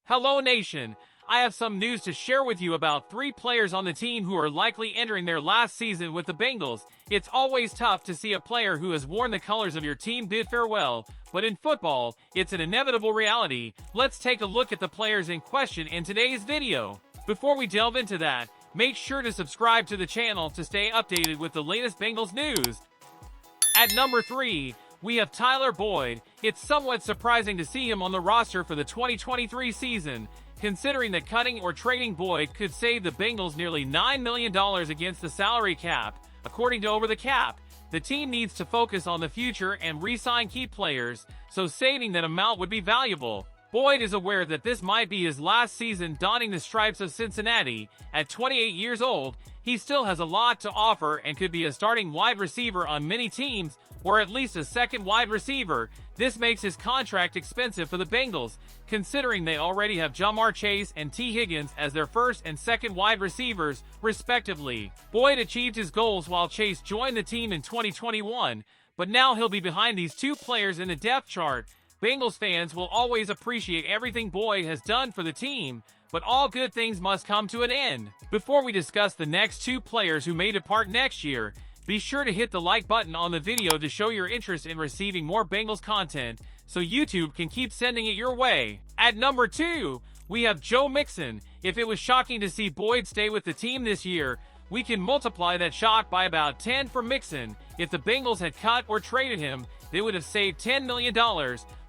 Hello Nation, I have some news to share with you about 3 players on the team who are likely entering their last season with the Bengals. It's always tough to see a player who has worn the colors of your team bid farewell, but in football, it's an inevitable reality. Let's take a look at the players in question in today's video. Before we delve into that, make sure to subscribe to the channel to stay updated with the latest Bengals news. At number 3, we have Tyler Boyd. It's somewhat surprising to see him on the roster for the 2023 season, considering that cutting or trading Boyd could save the Bengals nearly $9 million against the salary cap. According to Over the Cap, the team needs to focus on the future and re-sign key players, so saving that amount would be valuable. Boyd is aware that this might be his last season donning the stripes of Cincinnati. At 28 years old, he still has a lot to offer and could be a starting wide receiver on many teams, or at least a second wide receiver. This makes his contract expensive for the Bengals, considering they already have Ja'Marr Chase and T. Higgins as their first and second wide receivers, respectively. Boyd achieved his goals while Chase joined the team in 2021, but now he'll be behind these two players in the depth chart. Bengals fans will always appreciate everything Boyd has done for the team, but all good things must come to an end. Before we discuss the next 2 players who may depart next year, be sure to hit the like button on the video to show your interest in receiving more Bengals content, so YouTube can keep sending it your way. At number 2, we have Joe Mixon. If it was shocking to see Boyd stay with the team this year, we can multiply that shock by about 10 for Mixon. If the Bengals had cut or traded him, they would have saved $10 million,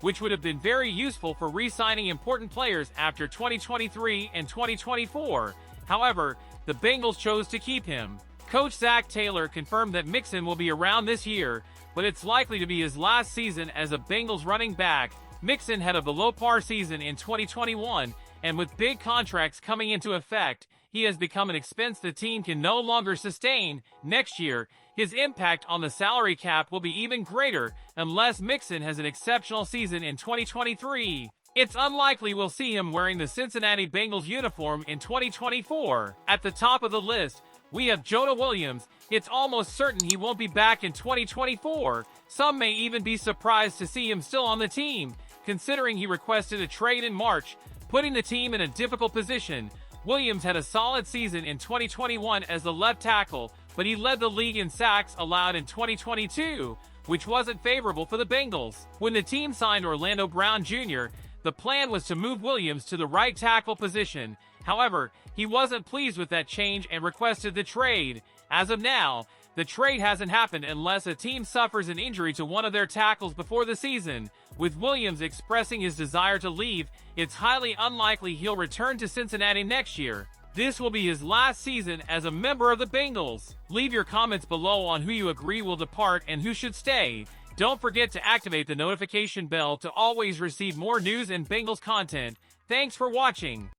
which would have been very useful for re-signing important players after 2023 and 2024. However, the Bengals chose to keep him. Coach Zach Taylor confirmed that Mixon will be around this year, but it's likely to be his last season as a Bengals running back. Mixon had a below-par season in 2021, and with big contracts coming into effect, he has become an expense the team can no longer sustain. Next year, his impact on the salary cap will be even greater unless Mixon has an exceptional season in 2023. It's unlikely we'll see him wearing the Cincinnati Bengals uniform in 2024. At the top of the list, we have Jonah Williams. It's almost certain he won't be back in 2024. Some may even be surprised to see him still on the team, considering he requested a trade in March, putting the team in a difficult position. Williams had a solid season in 2021 as the left tackle, but he led the league in sacks allowed in 2022, which wasn't favorable for the Bengals. When the team signed Orlando Brown Jr., the plan was to move Williams to the right tackle position. However, he wasn't pleased with that change and requested the trade. As of now, the trade hasn't happened unless a team suffers an injury to one of their tackles before the season. With Williams expressing his desire to leave, it's highly unlikely he'll return to Cincinnati next year. This will be his last season as a member of the Bengals. Leave your comments below on who you agree will depart and who should stay. Don't forget to activate the notification bell to always receive more news and Bengals content. Thanks for watching.